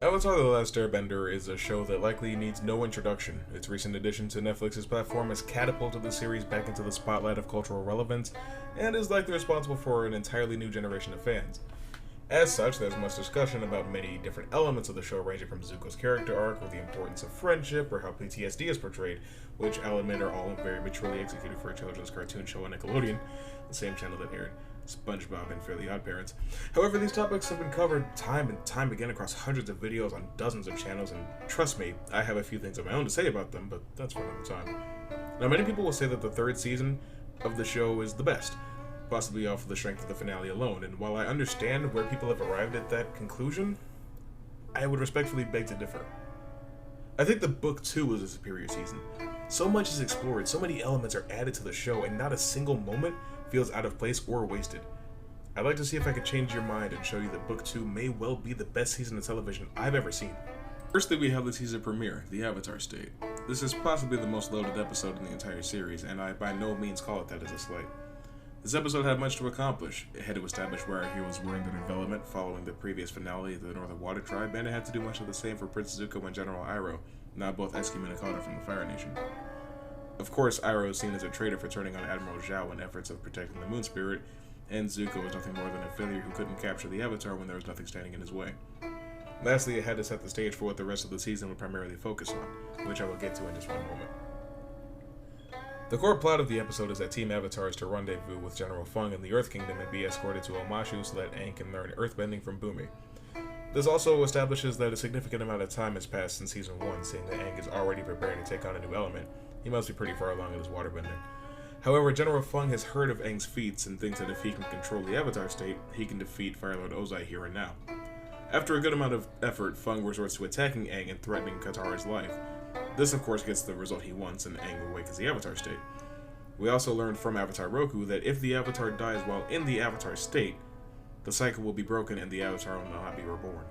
Avatar: The Last Airbender is a show that likely needs no introduction. Its recent addition to Netflix's platform has catapulted the series back into the spotlight of cultural relevance, and is likely responsible for an entirely new generation of fans. As such, there's much discussion about many different elements of the show, ranging from Zuko's character arc, or the importance of friendship, or how PTSD is portrayed, which I'll admit are all very maturely executed for a children's cartoon show on Nickelodeon, the same channel that aired SpongeBob and Fairly Odd Parents. However, these topics have been covered time and time again across hundreds of videos on dozens of channels, and trust me, I have a few things of my own to say about them, but that's for another time. Now, many people will say that the third season of the show is the best, possibly off of the strength of the finale alone, and while I understand where people have arrived at that conclusion, I would respectfully beg to differ. I think the book 2 was a superior season. So much is explored, so many elements are added to the show, and not a single moment feels out of place or wasted. I'd like to see if I could change your mind and show you that Book 2 may well be the best season of television I've ever seen. Firstly, we have the teaser premiere, the Avatar State. This is possibly the most loaded episode in the entire series, and I by no means call it that as a slight. This episode had much to accomplish. It had to establish where our heroes were in their development following the previous finale of the Northern Water Tribe, and it had to do much of the same for Prince Zuko and General Iroh, now both excommunicado from the Fire Nation. Of course, Iroh is seen as a traitor for turning on Admiral Zhao in efforts of protecting the Moon Spirit, and Zuko is nothing more than a failure who couldn't capture the Avatar when there was nothing standing in his way. Lastly, it had to set the stage for what the rest of the season would primarily focus on, which I will get to in just one moment. The core plot of the episode is that Team Avatar is to rendezvous with General Feng in the Earth Kingdom and be escorted to Omashu so that Aang can learn earthbending from Bumi. This also establishes that a significant amount of time has passed since Season 1, seeing that Aang is already preparing to take on a new element. He must be pretty far along in his waterbending. However, General Feng has heard of Aang's feats and thinks that if he can control the Avatar State, he can defeat Fire Lord Ozai here and now. After a good amount of effort, Feng resorts to attacking Aang and threatening Katara's life. This, of course, gets the result he wants, and Aang awakens the Avatar State. We also learned from Avatar Roku that if the Avatar dies while in the Avatar State, the cycle will be broken and the Avatar will not be reborn.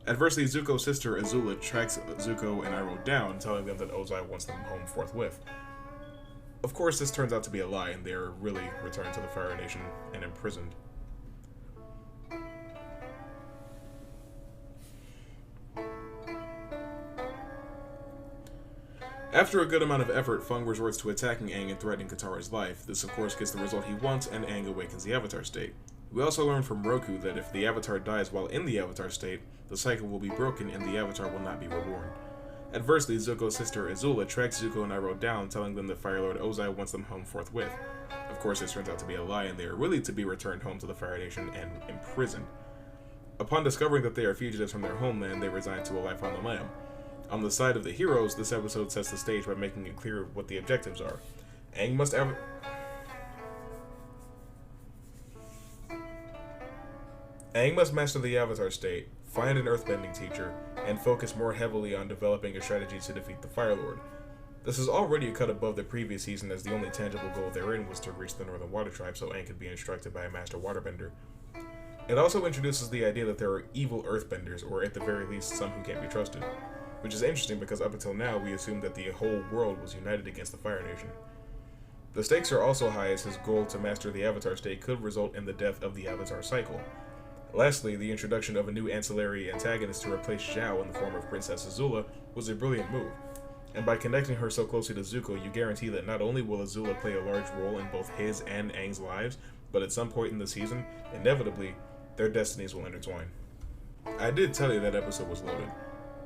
Adversely, Zuko's sister Azula tracks Zuko and Iroh down, telling them that Ozai wants them home forthwith. Of course, this turns out to be a lie, and they are really returned to the Fire Nation and imprisoned. After a good amount of effort, Feng resorts to attacking Aang and threatening Katara's life. This, of course, gets the result he wants, and Aang awakens the Avatar State. We also learn from Roku that if the Avatar dies while in the Avatar State, the cycle will be broken and the Avatar will not be reborn. Adversely, Zuko's sister Azula tracks Zuko and Iroh down, telling them that Fire Lord Ozai wants them home forthwith. Of course, this turns out to be a lie, and they are really to be returned home to the Fire Nation and imprisoned. Upon discovering that they are fugitives from their homeland, they resign to a life on the lam. On the side of the heroes, this episode sets the stage by making it clear what the objectives are. Aang must master the Avatar State, find an earthbending teacher, and focus more heavily on developing a strategy to defeat the Fire Lord. This is already a cut above the previous season, as the only tangible goal therein was to reach the Northern Water Tribe so Aang could be instructed by a master waterbender. It also introduces the idea that there are evil earthbenders, or at the very least some who can't be trusted. Which is interesting because up until now we assumed that the whole world was united against the Fire Nation. The stakes are also high, as his goal to master the Avatar State could result in the death of the Avatar cycle. Lastly, the introduction of a new ancillary antagonist to replace Zhao in the form of Princess Azula was a brilliant move. And by connecting her so closely to Zuko, you guarantee that not only will Azula play a large role in both his and Aang's lives, but at some point in the season, inevitably, their destinies will intertwine. I did tell you that episode was loaded.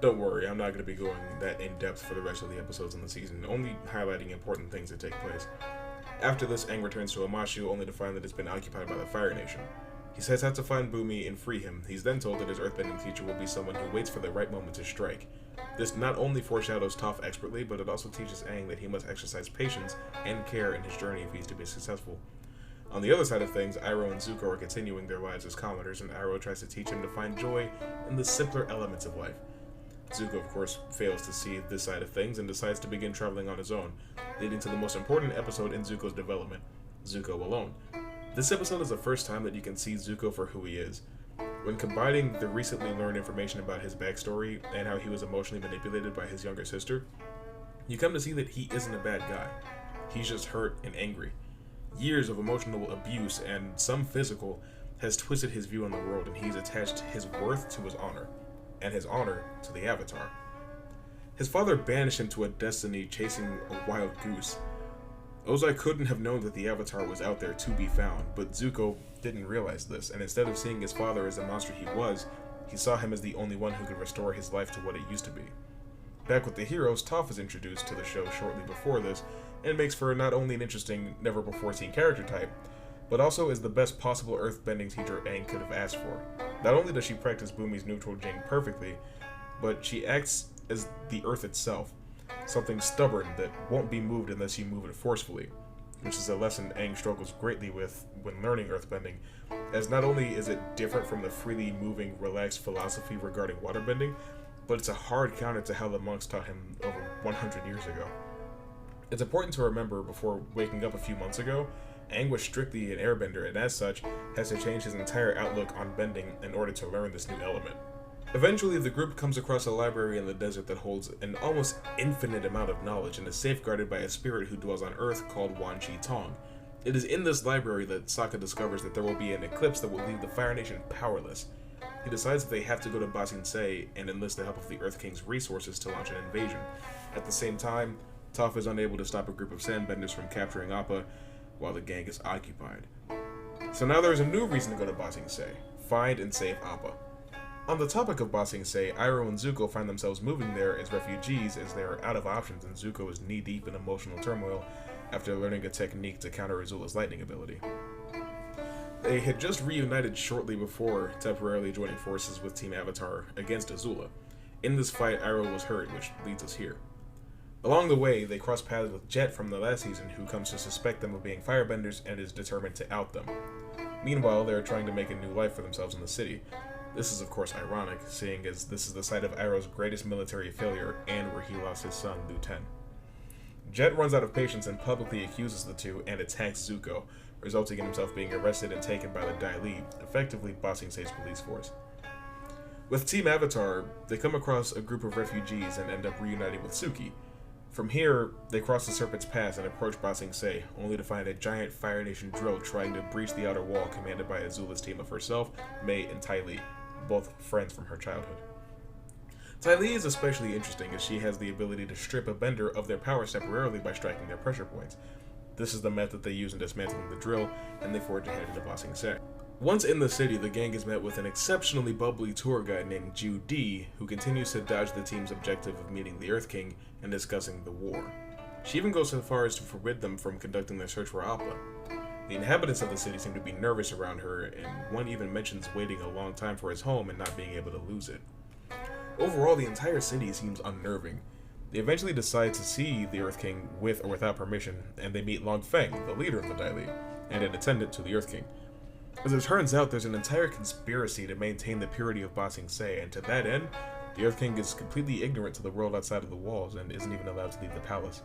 Don't worry, I'm not going to be going that in-depth for the rest of the episodes in the season, only highlighting important things that take place. After this, Aang returns to Omashu, only to find that it's been occupied by the Fire Nation. He sets out to find Bumi and free him. He's then told that his earthbending teacher will be someone who waits for the right moment to strike. This not only foreshadows Toph expertly, but it also teaches Aang that he must exercise patience and care in his journey if he's to be successful. On the other side of things, Iroh and Zuko are continuing their lives as commoners, and Iroh tries to teach him to find joy in the simpler elements of life. Zuko, of course, fails to see this side of things and decides to begin traveling on his own, leading to the most important episode in Zuko's development, Zuko Alone. This episode is the first time that you can see Zuko for who he is. When combining the recently learned information about his backstory and how he was emotionally manipulated by his younger sister, you come to see that he isn't a bad guy. He's just hurt and angry. Years of emotional abuse, and some physical, has twisted his view on the world, and he's attached his worth to his honor. and his honor to the Avatar. His father banished him to a destiny chasing a wild goose. Ozai couldn't have known that the Avatar was out there to be found, but Zuko didn't realize this, and instead of seeing his father as the monster he was, he saw him as the only one who could restore his life to what it used to be. Back with the heroes, Toph is introduced to the show shortly before this, and makes for not only an interesting, never-before-seen character type, but also is the best possible earthbending teacher Aang could have asked for. Not only does she practice Bumi's neutral Jing perfectly, but she acts as the earth itself, something stubborn that won't be moved unless you move it forcefully, which is a lesson Aang struggles greatly with when learning earthbending, as not only is it different from the freely moving, relaxed philosophy regarding waterbending, but it's a hard counter to how the monks taught him over 100 years ago. It's important to remember before waking up a few months ago, Aang was strictly an airbender and as such has to change his entire outlook on bending in order to learn this new element. Eventually, the group comes across a library in the desert that holds an almost infinite amount of knowledge and is safeguarded by a spirit who dwells on Earth called Wan Chi Tong. It is in this library that Sokka discovers that there will be an eclipse that will leave the Fire Nation powerless. He decides that they have to go to Ba Sing Se and enlist the help of the Earth King's resources to launch an invasion. At the same time, Toph is unable to stop a group of sandbenders from capturing Appa while the gang is occupied. So now there is a new reason to go to Ba Sing Se: find and save Appa. On the topic of Ba Sing Se, Iroh and Zuko find themselves moving there as refugees as they are out of options and Zuko is knee-deep in emotional turmoil after learning a technique to counter Azula's lightning ability. They had just reunited shortly before temporarily joining forces with Team Avatar against Azula. In this fight, Iroh was hurt, which leads us here. Along the way, they cross paths with Jet from the last season, who comes to suspect them of being firebenders and is determined to out them. Meanwhile, they are trying to make a new life for themselves in the city. This is of course ironic, seeing as this is the site of Iroh's greatest military failure and where he lost his son, Liu Ten. Jet runs out of patience and publicly accuses the two and attacks Zuko, resulting in himself being arrested and taken by the Dai Li, effectively Ba Sing Se's police force. With Team Avatar, they come across a group of refugees and end up reuniting with Suki. From here, they cross the Serpent's Pass and approach Ba Sing Se, only to find a giant Fire Nation drill trying to breach the outer wall commanded by Azula's team of herself, Mei, and Ty Lee, both friends from her childhood. Ty Lee is especially interesting as she has the ability to strip a bender of their powers temporarily by striking their pressure points. This is the method they use in dismantling the drill, and they forge ahead into Ba Sing Se. Once in the city, the gang is met with an exceptionally bubbly tour guide named Ju Di, who continues to dodge the team's objective of meeting the Earth King and discussing the war. She even goes so far as to forbid them from conducting their search for Appa. The inhabitants of the city seem to be nervous around her, and one even mentions waiting a long time for his home and not being able to lose it. Overall, the entire city seems unnerving. They eventually decide to see the Earth King with or without permission, and they meet Long Feng, the leader of the Dai Li, and an attendant to the Earth King. As it turns out, there's an entire conspiracy to maintain the purity of Ba Sing Se, and to that end, the Earth King is completely ignorant to the world outside of the walls and isn't even allowed to leave the palace.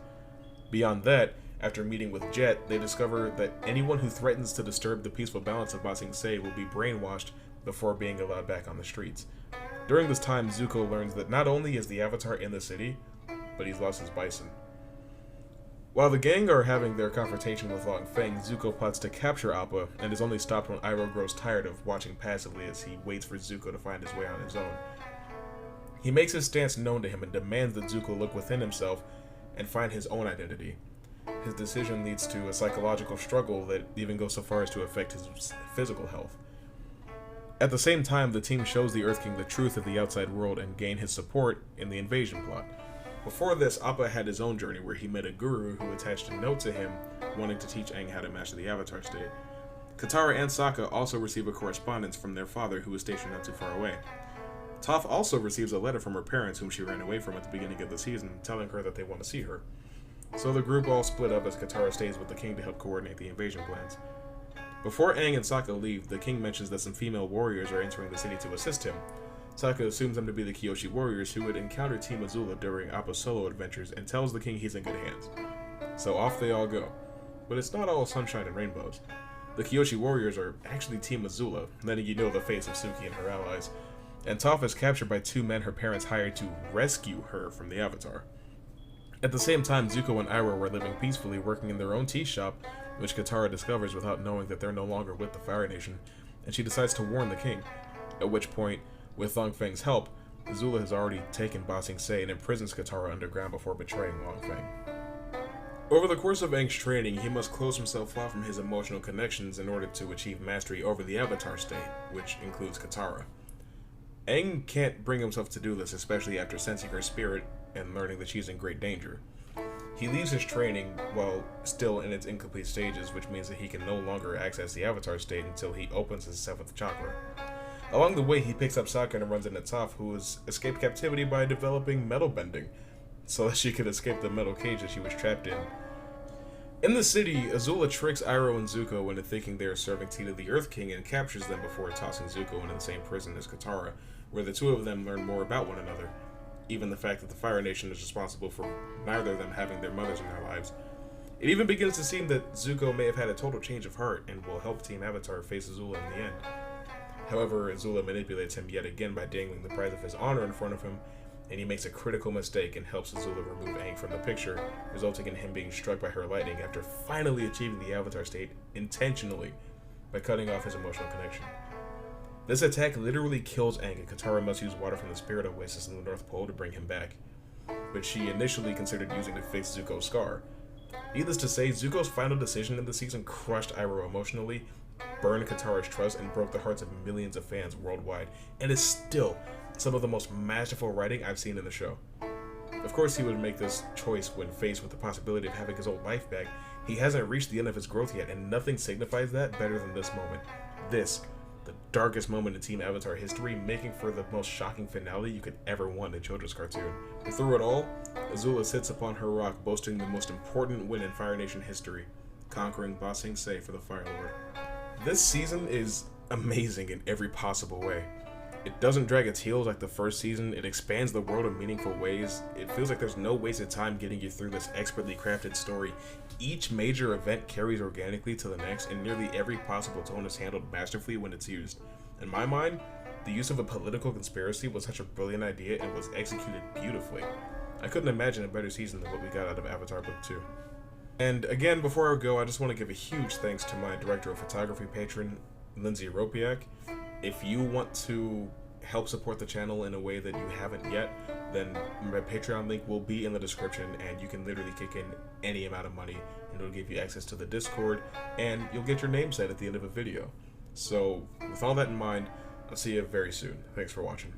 Beyond that, after meeting with Jet, they discover that anyone who threatens to disturb the peaceful balance of Ba Sing Se will be brainwashed before being allowed back on the streets. During this time, Zuko learns that not only is the Avatar in the city, but he's lost his bison. While the gang are having their confrontation with Long Feng, Zuko plots to capture Appa and is only stopped when Iroh grows tired of watching passively as he waits for Zuko to find his way on his own. He makes his stance known to him and demands that Zuko look within himself and find his own identity. His decision leads to a psychological struggle that even goes so far as to affect his physical health. At the same time, the team shows the Earth King the truth of the outside world and gain his support in the invasion plot. Before this, Appa had his own journey where he met a guru who attached a note to him wanting to teach Aang how to master the Avatar state. Katara and Sokka also receive a correspondence from their father who was stationed not too far away. Toph also receives a letter from her parents whom she ran away from at the beginning of the season, telling her that they want to see her. So the group all split up as Katara stays with the king to help coordinate the invasion plans. Before Aang and Sokka leave, the king mentions that some female warriors are entering the city to assist him. Sokka assumes them to be the Kyoshi warriors who would encounter Team Azula during Appa's solo adventures and tells the king he's in good hands. So off they all go. But it's not all sunshine and rainbows. The Kyoshi warriors are actually Team Azula, letting you know the fates of Suki and her allies, and Toph is captured by two men her parents hired to rescue her from the Avatar. At the same time, Zuko and Iroh were living peacefully working in their own tea shop, which Katara discovers without knowing that they're no longer with the Fire Nation, and she decides to warn the king, at which point, with Long Feng's help, Azula has already taken Ba Sing Se and imprisons Katara underground before betraying Long Feng. Over the course of Aang's training, he must close himself off from his emotional connections in order to achieve mastery over the Avatar state, which includes Katara. Aang can't bring himself to do this, especially after sensing her spirit and learning that she's in great danger. He leaves his training while still in its incomplete stages, which means that he can no longer access the Avatar state until he opens his 7th chakra. Along the way, he picks up Sokka and runs into Toph, who has escaped captivity by developing metal bending, so that she could escape the metal cage that she was trapped in. In the city, Azula tricks Iroh and Zuko into thinking they are serving tea to the Earth King and captures them before tossing Zuko into the same prison as Katara, where the two of them learn more about one another. Even the fact that the Fire Nation is responsible for neither of them having their mothers in their lives. It even begins to seem that Zuko may have had a total change of heart and will help Team Avatar face Azula in the end. However, Azula manipulates him yet again by dangling the prize of his honor in front of him, and he makes a critical mistake and helps Azula remove Aang from the picture, resulting in him being struck by her lightning after finally achieving the Avatar state intentionally by cutting off his emotional connection. This attack literally kills Aang, and Katara must use water from the Spirit Oasis in the North Pole to bring him back, which she initially considered using to fix Zuko's scar. Needless to say, Zuko's final decision in the season crushed Iroh emotionally, burned Katara's trust, and broke the hearts of millions of fans worldwide, and is still some of the most masterful writing I've seen in the show. Of course, he would make this choice when faced with the possibility of having his old life back. He hasn't reached the end of his growth yet, and nothing signifies that better than this moment. This, the darkest moment in Team Avatar history, making for the most shocking finale you could ever want in a children's cartoon. And through it all, Azula sits upon her rock, boasting the most important win in Fire Nation history, conquering Ba Sing Se for the Fire Lord. This season is amazing in every possible way. It doesn't drag its heels like the first season, it expands the world in meaningful ways, it feels like there's no wasted time getting you through this expertly crafted story. Each major event carries organically to the next, and nearly every possible tone is handled masterfully when it's used. In my mind, the use of a political conspiracy was such a brilliant idea and was executed beautifully. I couldn't imagine a better season than what we got out of Avatar Book 2. And again, before I go, I just want to give a huge thanks to my director of photography patron, Lindsay Ropiak. If you want to help support the channel in a way that you haven't yet, then my Patreon link will be in the description, and you can literally kick in any amount of money, and it'll give you access to the Discord, and you'll get your name said at the end of a video. So, with all that in mind, I'll see you very soon. Thanks for watching.